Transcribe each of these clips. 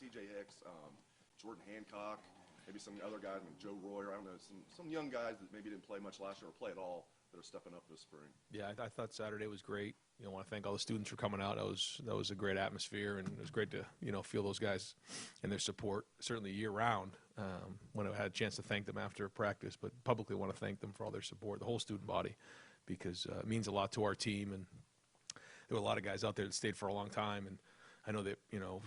C.J. Hicks, Jordan Hancock, maybe some other guys, like Joe Royer. I don't know, some young guys that maybe didn't play much last year or play at all that are stepping up this spring. Yeah, I thought Saturday was great. I want to thank all the students for coming out. That was a great atmosphere, and it was great to feel those guys and their support. Certainly year round, when I had a chance to thank them after practice, but publicly want to thank them for all their support, the whole student body, because it means a lot to our team. And there were a lot of guys out there that stayed for a long time, and I know that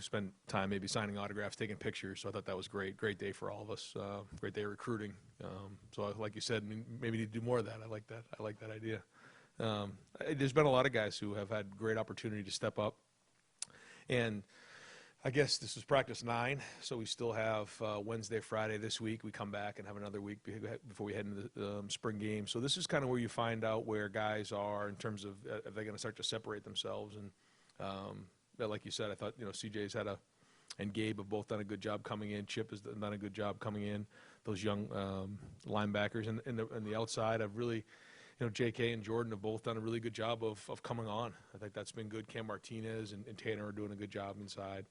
spent time maybe signing autographs, taking pictures. So I thought that was great day for all of us. Great day of recruiting. So like you said, maybe need to do more of that. I like that idea. There's been a lot of guys who have had great opportunity to step up, and I guess this is practice 9, so we still have Wednesday, Friday this week. We come back and have another week before we head into the spring game. So this is kind of where you find out where guys are in terms of if they're going to start to separate themselves. And like you said, I thought CJ's and Gabe have both done a good job coming in. Chip has done a good job coming in. Those young linebackers and the outside have really. J.K. and Jordan have both done a really good job of coming on. I think that's been good. Cam Martinez and Tanner are doing a good job inside.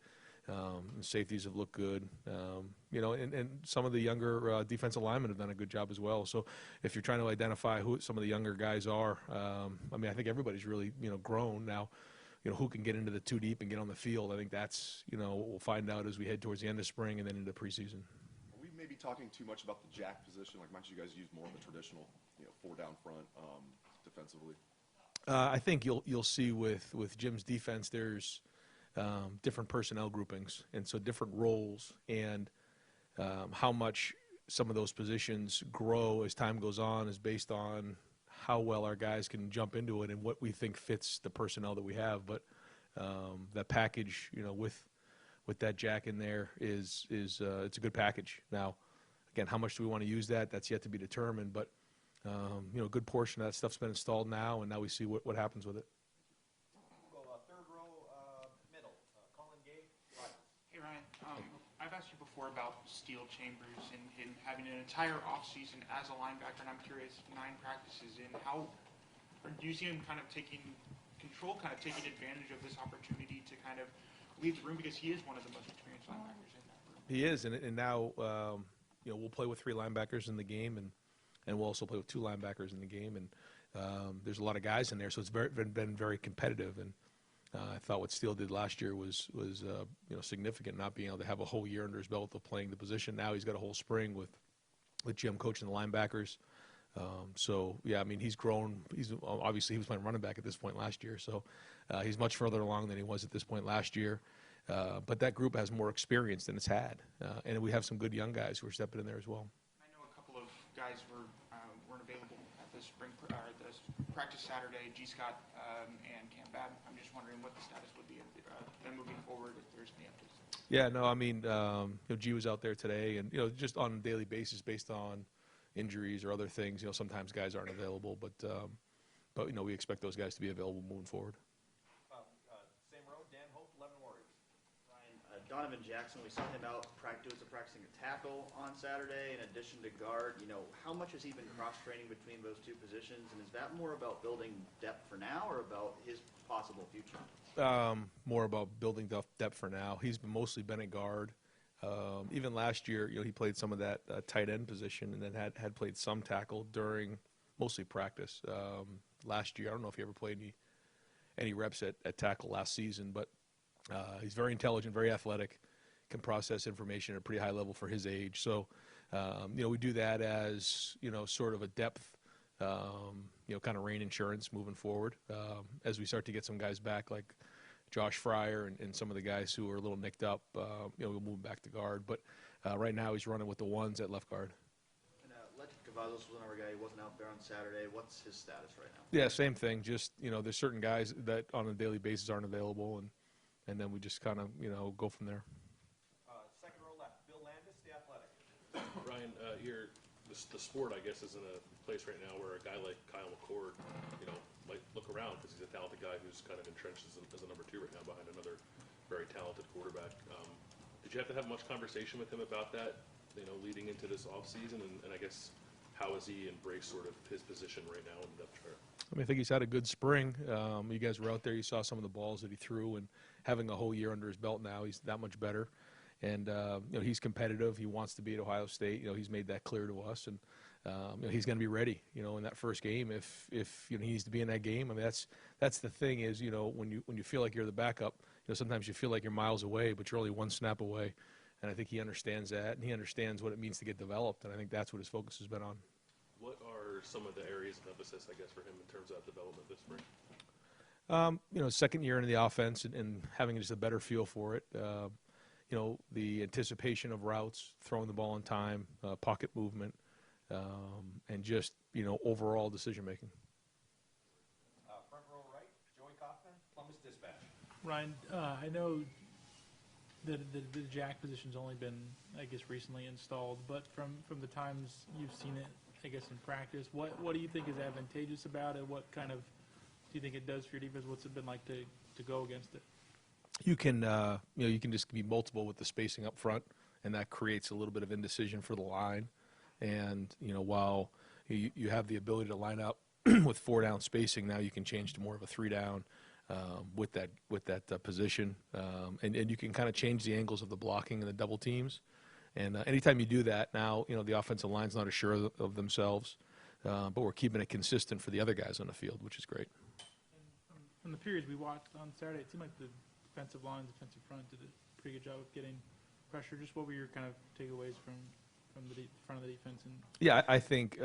And safeties have looked good. And some of the younger defensive linemen have done a good job as well. So if you're trying to identify who some of the younger guys are, I think everybody's really, grown now. Who can get into the 2 deep and get on the field. I think that's, what we'll find out as we head towards the end of spring and then into preseason. Are we maybe talking too much about the jack position? Like, might you guys use more of a traditional 4 down front defensively? I think you'll see with Jim's defense, there's different personnel groupings, and so different roles, and how much some of those positions grow as time goes on is based on how well our guys can jump into it and what we think fits the personnel that we have. But that package, with that jack in there is it's a good package. Now, again, how much do we want to use that? That's yet to be determined, but a good portion of that stuff's been installed now, and now we see what happens with it. We'll go third row, middle. Colin Gay, Hey, Ryan. I've asked you before about steel chambers and having an entire offseason as a linebacker, and I'm curious, 9 practices in, how do you see him kind of taking control, kind of taking advantage of this opportunity to kind of lead the room, because he is one of the most experienced linebackers in that room? He is, and now we'll play with 3 linebackers in the game, and we'll also play with 2 linebackers in the game, and there's a lot of guys in there, so it's been very competitive. And I thought what Steele did last year was significant, not being able to have a whole year under his belt of playing the position. Now he's got a whole spring with Jim coaching the linebackers. So yeah, he's grown. Obviously he was playing running back at this point last year, so he's much further along than he was at this point last year. But that group has more experience than it's had, and we have some good young guys who are stepping in there as well. I know a couple of guys weren't available at the the practice Saturday. G. Scott and Cam Babb. I'm just wondering what the status would be then moving forward, if there's any updates. Yeah, no, G was out there today, and just on a daily basis, based on injuries or other things. Sometimes guys aren't available, but we expect those guys to be available moving forward. Same row, Dan Hope, 11 Warriors. Ryan, Donovan Jackson, we saw him out practicing a tackle on Saturday in addition to guard. How much has he been cross-training between those 2 positions, and is that more about building depth for now or about his possible future? More about building depth for now. He's mostly been a guard. Even last year, he played some of that tight end position, and then had played some tackle during mostly practice. Last year, I don't know if he ever played any reps at tackle last season, but he's very intelligent, very athletic, can process information at a pretty high level for his age. So, we do that as sort of a depth, kind of rain insurance moving forward. As we start to get some guys back, like Josh Fryer and some of the guys who are a little nicked up, we'll move back to guard. But right now he's running with the 1s at left guard. And Cavazos was another guy who wasn't out there on Saturday. What's his status right now? Yeah, same thing. Just, there's certain guys that on a daily basis aren't available, and then we just kind of, go from there. Second row left, Bill Landis, The Athletic. Ryan, the sport, I guess, is in a place right now where a guy like Kyle McCord, might look around because he's a talented guy who's kind of entrenched as a number 2 right now behind another very talented quarterback. Did you have to have much conversation with him about that, leading into this offseason? And I guess how has he embraced sort of his position right now in the depth chart? I think he's had a good spring. You guys were out there. You saw some of the balls that he threw, and having a whole year under his belt now, he's that much better. And he's competitive. He wants to be at Ohio State. He's made that clear to us, and he's going to be ready. In that first game, if he needs to be in that game. I mean, that's the thing is, when you feel like you're the backup, sometimes you feel like you're miles away, but you're only one snap away. And I think he understands that, and he understands what it means to get developed. And I think that's what his focus has been on. What are some of the areas of emphasis, I guess, for him in terms of development this spring? Second year into the offense and having just a better feel for it. The anticipation of routes, throwing the ball in time, pocket movement, and just, overall decision-making. Front row right, Joey Kaufman, Columbus Dispatch. Ryan, I know the jack position's only been, I guess, recently installed, but from the times you've seen it, I guess, in practice, what do you think is advantageous about it? What kind of do you think it does for your defense? What's it been like to go against it? You can you can just be multiple with the spacing up front, and that creates a little bit of indecision for the line. And while you have the ability to line up with 4-down spacing, now you can change to more of a 3-down with that position, and you can kind of change the angles of the blocking and the double teams. And anytime you do that, now the offensive line's not as sure of themselves, but we're keeping it consistent for the other guys on the field, which is great. From the periods we watched on Saturday, it seemed like the defensive line, defensive front did a pretty good job of getting pressure. Just what were your kind of takeaways from the front of the defense? Yeah, I think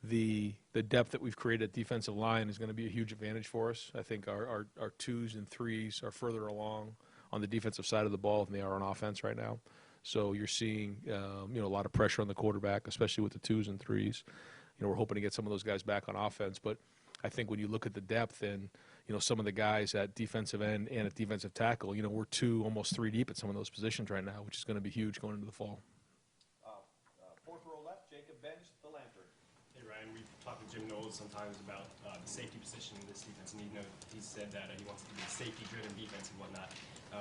the depth that we've created at defensive line is going to be a huge advantage for us. I think our 2s and 3s are further along on the defensive side of the ball than they are on offense right now. So you're seeing a lot of pressure on the quarterback, especially with the 2s and 3s. We're hoping to get some of those guys back on offense, but I think when you look at the depth and some of the guys at defensive end and at defensive tackle, we're 2, almost 3 deep at some of those positions right now, which is going to be huge going into the fall. Fourth row left, Jacob Bench, the Lantern. Hey Ryan, we've talked with Jim Knowles sometimes about the safety position in this defense, and he said that he wants it to be a safety-driven defense and whatnot.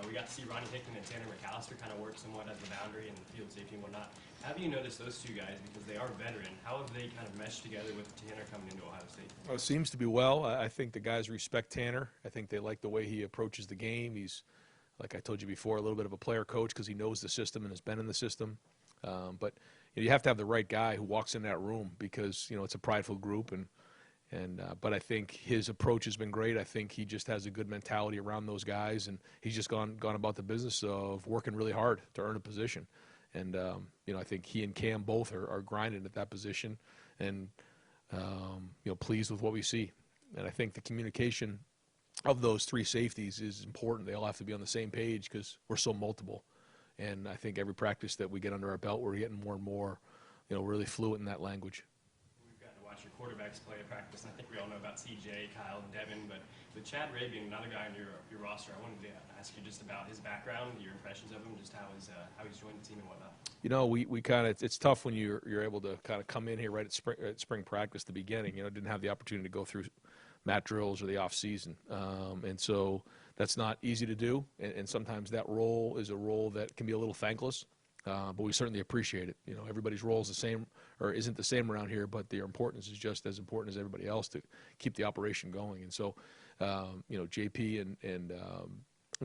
We got to see Ronnie Hickman and Tanner McAllister kind of work somewhat as the boundary and the field safety and whatnot. How do you notice those two guys, because they are veteran, how have they kind of meshed together with Tanner coming into Ohio State? Well, it seems to be well. I think the guys respect Tanner. I think they like the way he approaches the game. He's, like I told you before, a little bit of a player coach because he knows the system and has been in the system. But you have to have the right guy who walks in that room because it's a prideful group, but I think his approach has been great. I think he just has a good mentality around those guys, and he's just gone about the business of working really hard to earn a position. And I think he and Cam both are grinding at that position, and pleased with what we see. And I think the communication of those 3 safeties is important. They all have to be on the same page because we're so multiple. And I think every practice that we get under our belt, we're getting more and more, really fluent in that language. We've gotten to watch your quarterbacks play at practice, and I think we all know about CJ, Kyle, and Devin, but with Chad Ray being another guy on your roster, I wanted to ask you just about his background, your impressions of him, just how he's joined the team and whatnot. We kind of, it's tough when you're able to kind of come in here right at spring practice, the beginning. Didn't have the opportunity to go through mat drills or the off season, and so that's not easy to do. And sometimes that role is a role that can be a little thankless, but we certainly appreciate it. Everybody's role is the same or isn't the same around here, but their importance is just as important as everybody else to keep the operation going. And so, JP and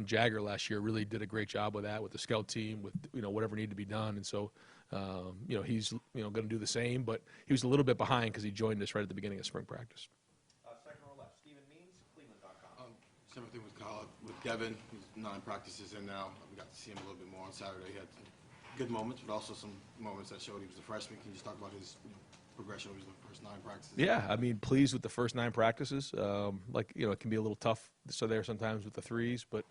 Jagger last year really did a great job with that, with the scout team, with whatever needed to be done. And so, he's going to do the same, but he was a little bit behind because he joined us right at the beginning of spring practice. Second row left, Stephen Means, Cleveland.com. Same thing with Kyle, with Devin. He's 9 practices in now. We got to see him a little bit more on Saturday. He had some good moments, but also some moments that showed he was a freshman. Can you just talk about his progression over the first 9 practices? Yeah, I mean, pleased with the first 9 practices. It can be a little tough sometimes with the 3s, but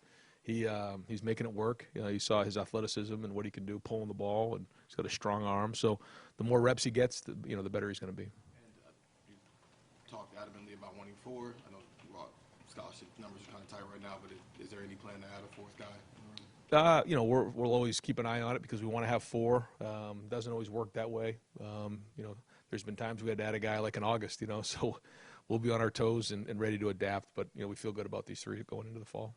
he's making it work. You saw his athleticism and what he can do pulling the ball, and he's got a strong arm. So the more reps he gets, the better he's going to be. And you talked adamantly about wanting 4. I know scholarship numbers are kind of tight right now, but is there any plan to add a 4th guy? We'll always keep an eye on it because we want to have 4. Doesn't always work that way. There's been times we had to add a guy like in August, so we'll be on our toes and ready to adapt. But, we feel good about these 3 going into the fall.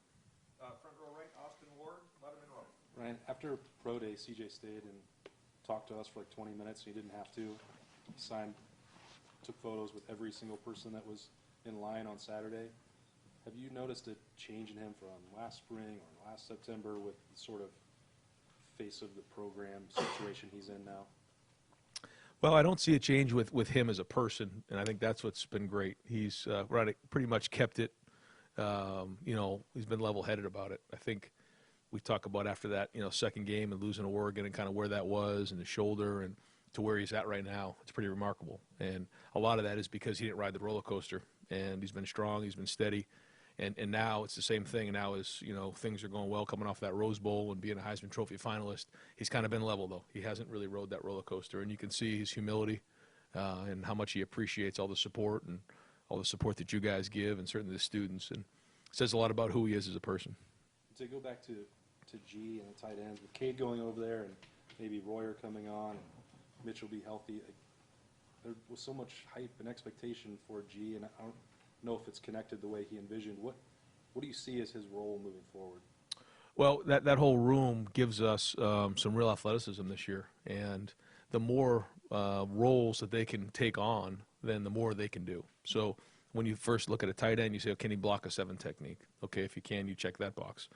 Front row right, Austin Ward, Letterman Road. Ryan, after Pro Day, CJ stayed and talked to us for like 20 minutes. He didn't have to. He took photos with every single person that was in line on Saturday. Have you noticed a change in him from last spring or last September with sort of face of the program situation he's in now? Well, I don't see a change with him as a person, and I think that's what's been great. He's pretty much kept it. He's been level-headed about it. I think we talk about after that, second game and losing to Oregon and kind of where that was and his shoulder and to where he's at right now. It's pretty remarkable. And a lot of that is because he didn't ride the roller coaster, and he's been strong, he's been steady. And now it's the same thing. And now as, things are going well coming off that Rose Bowl and being a Heisman Trophy finalist, he's kind of been level, though. He hasn't really rode that roller coaster. And you can see his humility and how much he appreciates all the support and all the support that you guys give and certainly the students. And it says a lot about who he is as a person. To go back to G and the tight ends, with Cade going over there and maybe Royer coming on and Mitch will be healthy, there was so much hype and expectation for G, and I don't know if it's connected the way he envisioned. What do you see as his role moving forward? Well, that whole room gives us some real athleticism this year, and the more roles that they can take on, then the more they can do. So when you first look at a tight end, you say, oh, can he block a 7 technique? Okay, if he can, you check that box.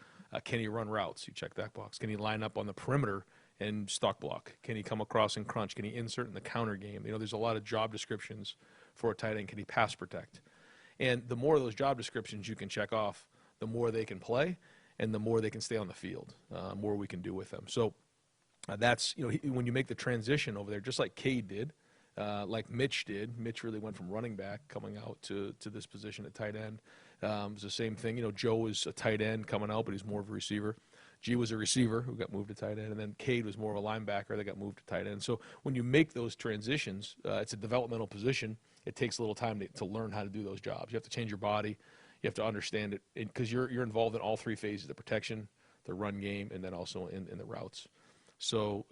Can he run routes? You check that box. Can he line up on the perimeter and stock block? Can he come across and crunch? Can he insert in the counter game? There's a lot of job descriptions for a tight end. Can he pass protect? And the more of those job descriptions you can check off, the more they can play and the more they can stay on the field, more we can do with them. So that's, when you make the transition over there, just like Cade did, like Mitch did. Mitch really went from running back coming out to this position at tight end. It's the same thing. Joe was a tight end coming out, but he's more of a receiver. G was a receiver who got moved to tight end, and then Cade was more of a linebacker that got moved to tight end. So when you make those transitions, it's a developmental position. It takes a little time to learn how to do those jobs. You have to change your body. You have to understand it because you're involved in all three phases: the protection, the run game, and then also in the routes. So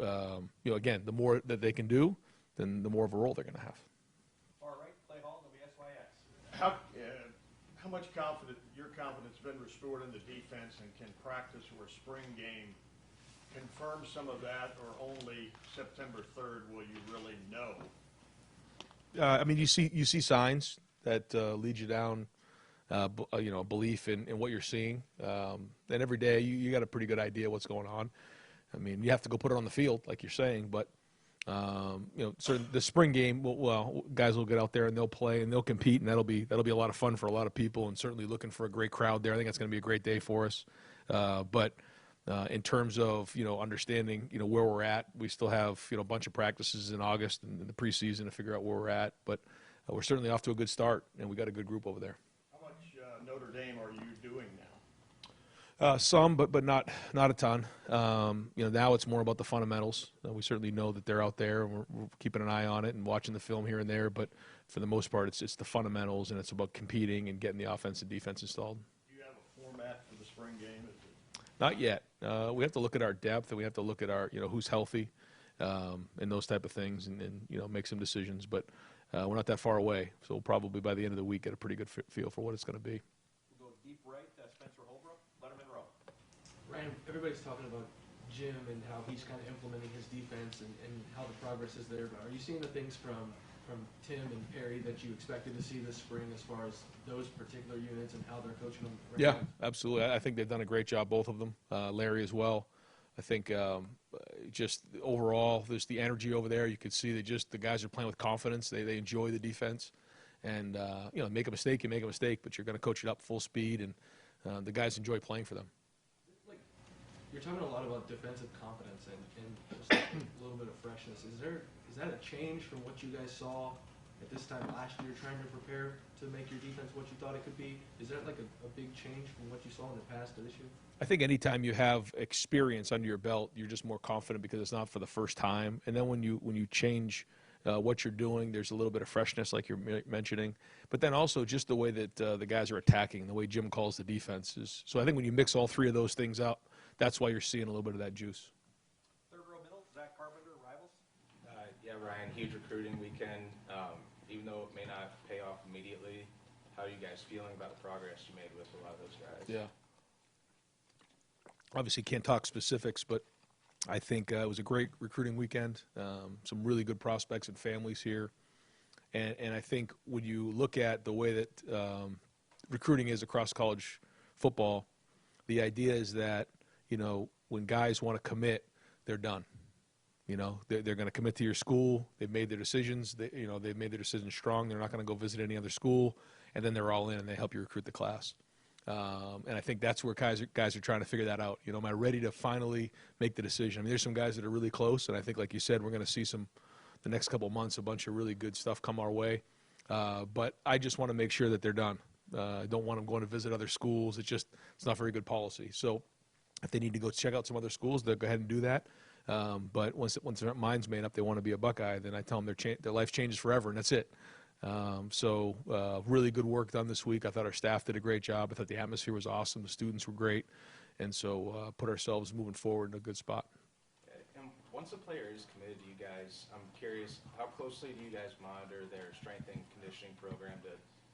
again, the more that they can do, then the more of a role they're going to have. Far right, Clay Hall, WSYX. How much your confidence been restored in the defense, and can practice or spring game confirm some of that, or only September 3rd will you really know? You see signs that lead you down, belief in what you're seeing. And every day you got a pretty good idea what's going on. You have to go put it on the field, like you're saying, but the spring game, well, guys will get out there and they'll play and they'll compete, and that'll be a lot of fun for a lot of people, and certainly looking for a great crowd there. I think that's going to be a great day for us. But in terms of understanding where we're at, we still have a bunch of practices in August and in the preseason to figure out where we're at. But we're certainly off to a good start, and we got a good group over there. How much Notre Dame are you doing now? Some, but not a ton. Now it's more about the fundamentals. We certainly know that they're out there, and we're keeping an eye on it and watching the film here and there. But for the most part, it's the fundamentals, and it's about competing and getting the offense and defense installed. Do you have a format for the spring game? Not yet. We have to look at our depth, and we have to look at our who's healthy, and those type of things, and make some decisions. But we're not that far away, so we'll probably by the end of the week get a pretty good feel for what it's going to be. We'll go deep right, Spencer Holbrook, Letterman Row. Ryan, everybody's talking about Jim and how he's kind of implementing his defense and how the progress is there. But are you seeing the things from Tim and Perry that you expected to see this spring as far as those particular units and how they're coaching them? Right Yeah, now? absolutely. I think they've done a great job, both of them. Larry as well. I think just overall, there's the energy over there. You can see that the guys are playing with confidence. They enjoy the defense. And, make a mistake, you make a mistake, but you're going to coach it up full speed, and the guys enjoy playing for them. You're talking a lot about defensive confidence and just a little bit of freshness. Is that a change from what you guys saw at this time last year, trying to prepare to make your defense what you thought it could be? Is that like a big change from what you saw in the past to this year? I think anytime you have experience under your belt, you're just more confident because it's not for the first time. And then when you change what you're doing, there's a little bit of freshness, like you're mentioning. But then also just the way that the guys are attacking, the way Jim calls the defenses. So I think when you mix all three of those things up, that's why you're seeing a little bit of that juice. Third row middle, Zach Carpenter, Rivals. Yeah, Ryan, huge recruiting weekend. Even though it may not pay off immediately, how are you guys feeling about the progress you made with a lot of those guys? Yeah. Obviously can't talk specifics, but I think it was a great recruiting weekend. Some really good prospects and families here. And I think when you look at the way that recruiting is across college football, the idea is that, when guys want to commit, they're done. You know, they're going to commit to your school. They've made their decisions. They've made their decisions strong. They're not going to go visit any other school, and then they're all in and they help you recruit the class. And I think that's where guys are trying to figure that out. You know, am I ready to finally make the decision? I mean, there's some guys that are really close, and I think, like you said, we're going to see the next couple of months, a bunch of really good stuff come our way. But I just want to make sure that they're done. I don't want them going to visit other schools. It's not very good policy. So if they need to go check out some other schools, they'll go ahead and do that. But once their mind's made up, they want to be a Buckeye, then I tell them their life changes forever, and that's it. So really good work done this week. I thought our staff did a great job. I thought the atmosphere was awesome. The students were great. And so put ourselves moving forward in a good spot. Okay. And once a player is committed to you guys, I'm curious, how closely do you guys monitor their strength and conditioning program to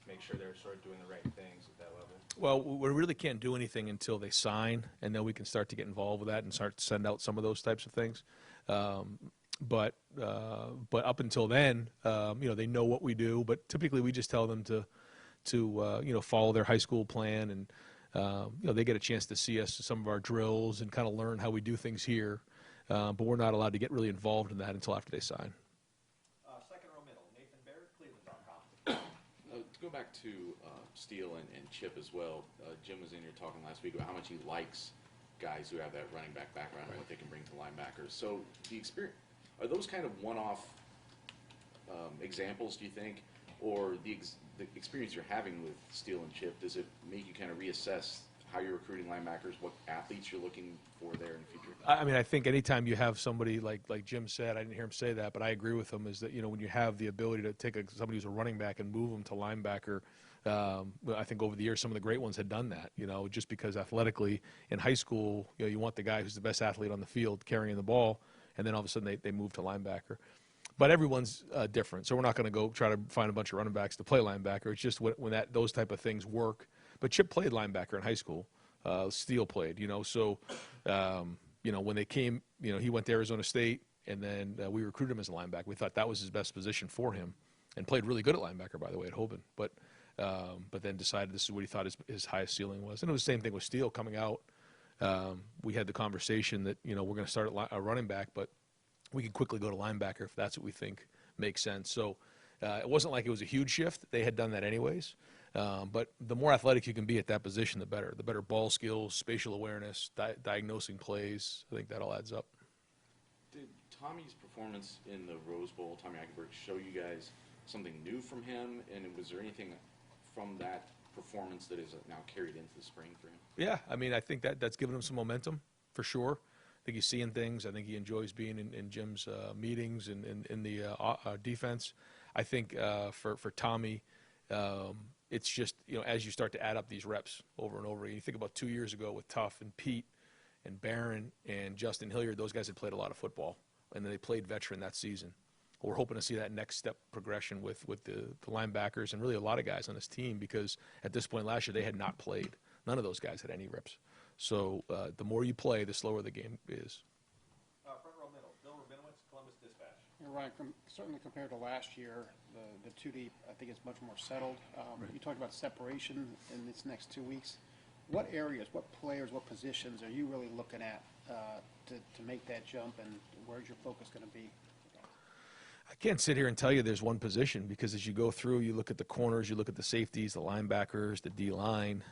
make sure they're sort of doing the right things at that level? Well, we really can't do anything until they sign, and then we can start to get involved with that and start to send out some of those types of things. But up until then, they know what we do. But typically, we just tell them to follow their high school plan, and they get a chance to see us some of our drills and kind of learn how we do things here. But we're not allowed to get really involved in that until after they sign. Second row middle, Nathan Baird, Cleveland.com. To go back to Steele and Chip as well, Jim was in here talking last week about how much he likes guys who have that running back background and what they can bring to linebackers. So the experience, are those kind of one-off examples, do you think, or the experience you're having with Steele and Chip, does it make you kind of reassess how you're recruiting linebackers, what athletes you're looking for there in the future? I mean, I think anytime you have somebody like Jim said, I didn't hear him say that, but I agree with him, is that, when you have the ability to take somebody who's a running back and move them to linebacker, I think over the years some of the great ones had done that, just because athletically in high school, you want the guy who's the best athlete on the field carrying the ball, and then all of a sudden they move to linebacker. But everyone's different, so we're not going to go try to find a bunch of running backs to play linebacker. It's just when those type of things work. But Chip played linebacker in high school. Steele played, so, when they came, he went to Arizona State, and then we recruited him as a linebacker. We thought that was his best position for him, and played really good at linebacker, by the way, at Hoban. But then decided this is what he thought his highest ceiling was. And it was the same thing with Steele coming out. We had the conversation that, we're going to start a running back, but we can quickly go to linebacker if that's what we think makes sense. So it wasn't like it was a huge shift. They had done that anyways. But the more athletic you can be at that position, the better. The better ball skills, spatial awareness, diagnosing plays. I think that all adds up. Did Tommy's performance in the Rose Bowl, Tommy Eichenberg, show you guys something new from him? And was there anything from that performance that is now carried into the spring for him? Yeah, I mean, I think that's given him some momentum for sure. I think he's seeing things. I think he enjoys being in Jim's meetings and in the defense. I think for Tommy, it's just, as you start to add up these reps over and over, you think about 2 years ago with Tuff and Pete and Barron and Justin Hilliard, those guys had played a lot of football, and then they played veteran that season. We're hoping to see that next step progression with the linebackers and really a lot of guys on this team, because at this point last year they had not played. None of those guys had any reps. So the more you play, the slower the game is. Front row middle, Bill Rabinowitz, Columbus Dispatch. You're right. Certainly compared to last year, the 2 deep, I think it's much more settled. You talked about separation in this next 2 weeks. What areas, what players, what positions are you really looking at to make that jump, and where's your focus going to be? I can't sit here and tell you there's one position, because as you go through, you look at the corners, you look at the safeties, the linebackers, the D-line.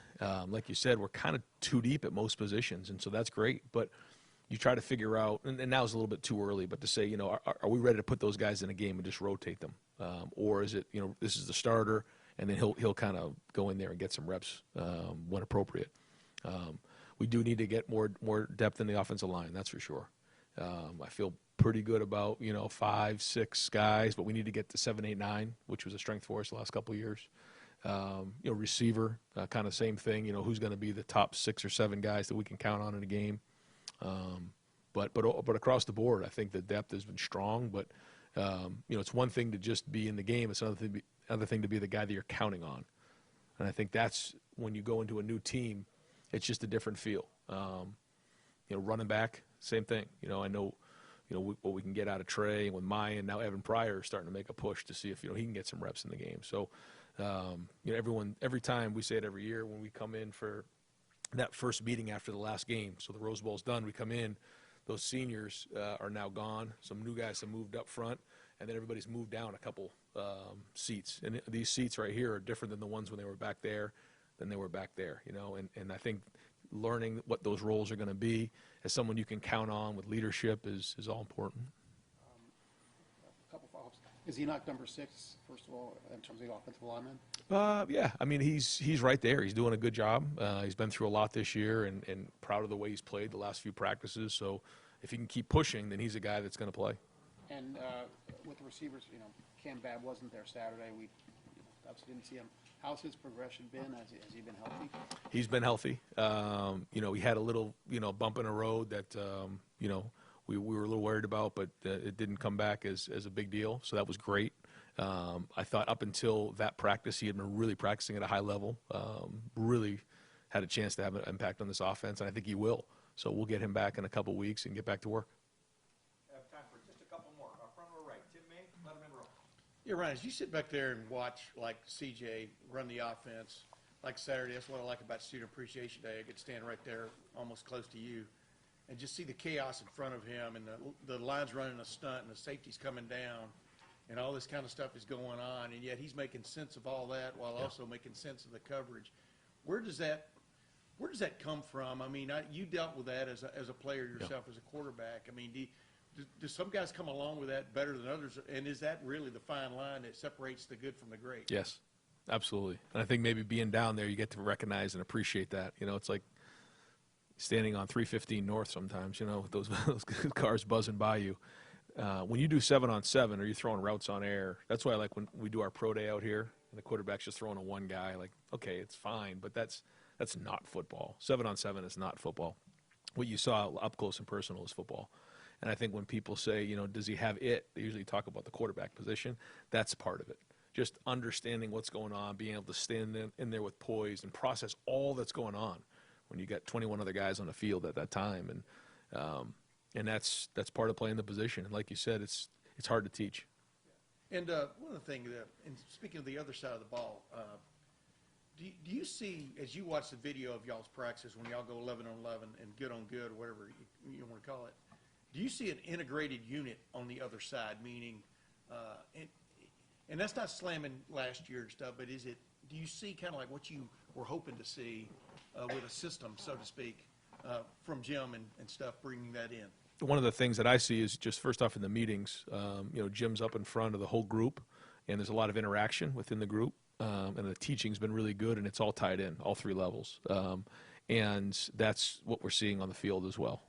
Like you said, we're kind of too deep at most positions, and so that's great. But you try to figure out, and now it's a little bit too early, but to say, are we ready to put those guys in a game and just rotate them? Or is it, this is the starter, and then he'll kind of go in there and get some reps when appropriate. We do need to get more depth in the offensive line, that's for sure. I feel pretty good about 5, 6 guys, but we need to get to 7, 8, 9, which was a strength for us the last couple of years. Receiver, kind of same thing. Who's going to be the top 6 or 7 guys that we can count on in a game. But across the board, I think the depth has been strong. But it's one thing to just be in the game; it's another thing to be the guy that you're counting on. And I think that's when you go into a new team, it's just a different feel. Running back, same thing. I know. What we can get out of Trey, and with Maya and now Evan Pryor starting to make a push to see if he can get some reps in the game. So, every time, we say it every year when we come in for that first meeting after the last game. So the Rose Bowl's done, we come in. those seniors are now gone. Some new guys have moved up front, and then everybody's moved down a couple seats. And these seats right here are different than the ones when they were back there than they were back there, you know. And I think learning what those roles are going to be as someone you can count on with leadership is all important. A couple follow-ups. Is he not number 6, first of all, in terms of the offensive lineman? Yeah, I mean, he's right there. He's doing a good job. He's been through a lot this year and proud of the way he's played the last few practices. So if he can keep pushing, then he's a guy that's going to play. And with the receivers, you know, Cam Babb wasn't there Saturday. We obviously didn't see him. How's his progression been? Has he been healthy? He's been healthy. You know, he had a little, bump in the road that, we were a little worried about, but it didn't come back as a big deal. So that was great. I thought up until that practice, he had been really practicing at a high level, really had a chance to have an impact on this offense, and I think he will. So we'll get him back in a couple weeks and get back to work. I have time for just a couple more. Front row right. Tim May, Letterman row. Yeah, Ryan, as you sit back there and watch, like, CJ run the offense, like Saturday, that's what I like about Student Appreciation Day. I get to stand right there almost close to you and just see the chaos in front of him and the line's running a stunt and the safety's coming down and all this kind of stuff is going on, and yet he's making sense of all that while also making sense of the coverage. Where does that come from? I mean, you dealt with that as a player yourself, as a quarterback. I mean, do some guys come along with that better than others? And is that really the fine line that separates the good from the great? Yes, absolutely. And I think maybe being down there, you get to recognize and appreciate that. You know, it's like standing on 315 North sometimes, with those cars buzzing by you. When you do 7-on-7 or you're throwing routes on air, that's why I like when we do our pro day out here and the quarterback's just throwing a one guy, like, okay, it's fine, but that's not football. 7-on-7 is not football. What you saw up close and personal is football. And I think when people say, does he have it, they usually talk about the quarterback position. That's part of it. Just understanding what's going on, being able to stand in there with poise and process all that's going on when you got 21 other guys on the field at that time. And that's part of playing the position. And like you said, it's hard to teach. And one of the things, and speaking of the other side of the ball, do you see, as you watch the video of y'all's practices when y'all go 11-on-11 and good on good, or whatever you want to call it, do you see an integrated unit on the other side, meaning, and that's not slamming last year and stuff, but do you see kind of like what you were hoping to see with a system, so to speak, from Jim and stuff, bringing that in? One of the things that I see is just first off in the meetings, Jim's up in front of the whole group, and there's a lot of interaction within the group, and the teaching's been really good, and it's all tied in, all three levels. And that's what we're seeing on the field as well.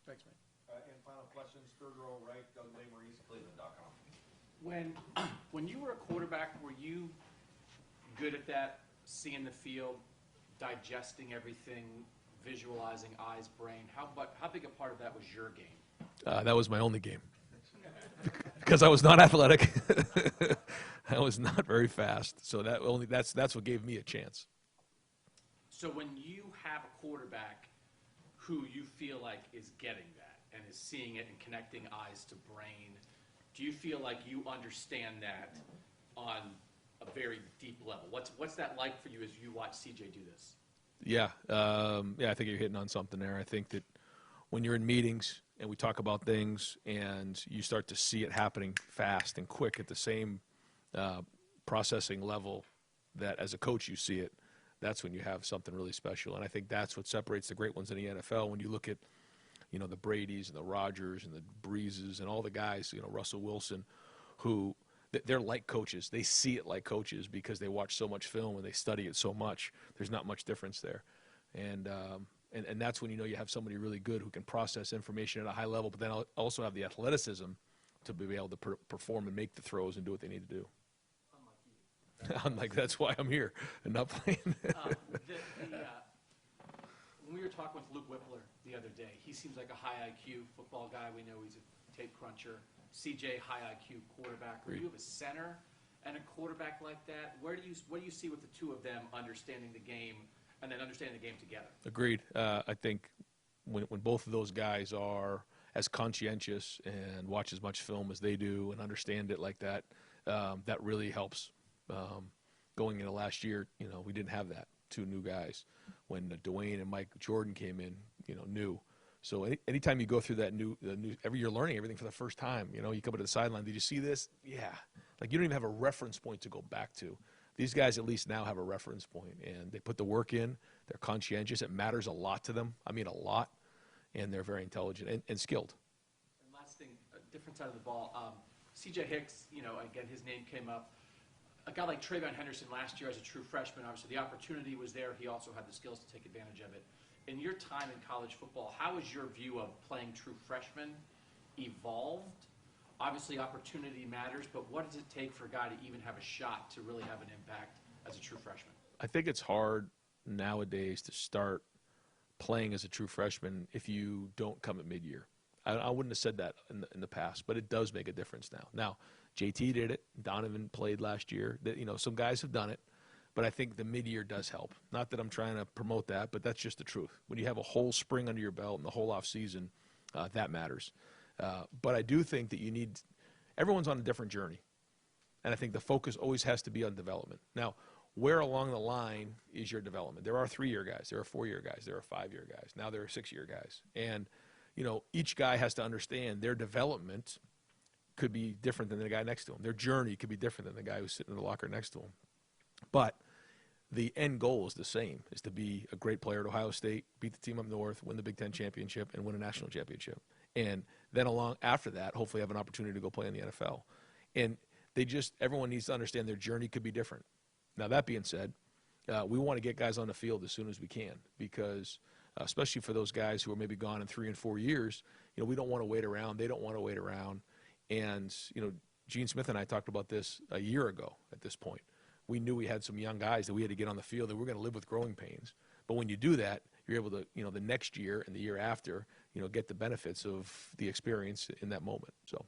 Thanks, man. And final questions, third row right, Doug Lamery, Cleveland.com. When you were a quarterback, were you good at that, seeing the field, digesting everything, visualizing eyes, brain? How big a part of that was your game? That was my only game because I was not athletic. I was not very fast, so that's what gave me a chance. So when you have a quarterback who you feel like is getting that and is seeing it and connecting eyes to brain, do you feel like you understand that on a very deep level? What's that like for you as you watch CJ do this? Yeah, I think you're hitting on something there. I think that when you're in meetings and we talk about things and you start to see it happening fast and quick at the same processing level that as a coach you see it, that's when you have something really special. And I think that's what separates the great ones in the NFL. When you look at, the Bradys and the Rodgers and the Breezes and all the guys, Russell Wilson, who they're like coaches. They see it like coaches because they watch so much film and they study it so much. There's not much difference there. And that's when you have somebody really good who can process information at a high level, but then also have the athleticism to be able to perform and make the throws and do what they need to do. Unlike that's why I'm here and not playing. When we were talking with Luke Whippler the other day, he seems like a high IQ football guy. We know he's a tape cruncher. CJ, high IQ quarterback. When you have a center and a quarterback like that, what do you see with the two of them understanding the game and then understanding the game together? Agreed. I think when both of those guys are as conscientious and watch as much film as they do and understand it like that, that really helps. Going into last year, we didn't have that. Two new guys. When Dwayne and Mike Jordan came in, new. So anytime you go through the new, every you're learning everything for the first time. You know, you come to the sideline. Did you see this? Yeah. Like you don't even have a reference point to go back to. These guys at least now have a reference point, and they put the work in. They're conscientious. It matters a lot to them. I mean, a lot. And they're very intelligent and skilled. And last thing, a different side of the ball. C.J. Hicks, you know, again, his name came up. A guy like Trayvon Henderson last year as a true freshman, obviously the opportunity was there. He also had the skills to take advantage of it. In your time in college football, how has your view of playing true freshmen evolved? Obviously, opportunity matters, but what does it take for a guy to even have a shot to really have an impact as a true freshman? I think it's hard nowadays to start playing as a true freshman if you don't come at mid-year. I wouldn't have said that in the past, but it does make a difference now. Now, JT did it. Donovan played last year. You know, some guys have done it. But I think the mid-year does help. Not that I'm trying to promote that, but that's just the truth. When you have a whole spring under your belt and the whole off season, that matters. But I do think that you need – everyone's on a different journey. And I think the focus always has to be on development. Now, where along the line is your development? There are 3-year guys. There are 4-year guys. There are 5-year guys. Now there are 6-year guys. And, you know, each guy has to understand their development could be different than the guy next to him. Their journey could be different than the guy who's sitting in the locker next to him. But the end goal is the same, is to be a great player at Ohio State, beat the team up north, win the Big Ten championship, and win a national championship. And then along after that, hopefully have an opportunity to go play in the NFL. And everyone needs to understand their journey could be different. Now, that being said, we want to get guys on the field as soon as we can because especially for those guys who are maybe gone in 3 and 4 years, you know, we don't want to wait around. They don't want to wait around. And, you know, Gene Smith and I talked about this a year ago at this point. We knew we had some young guys that we had to get on the field and we're going to live with growing pains. But when you do that, you're able to, you know, the next year and the year after, you know, get the benefits of the experience in that moment. So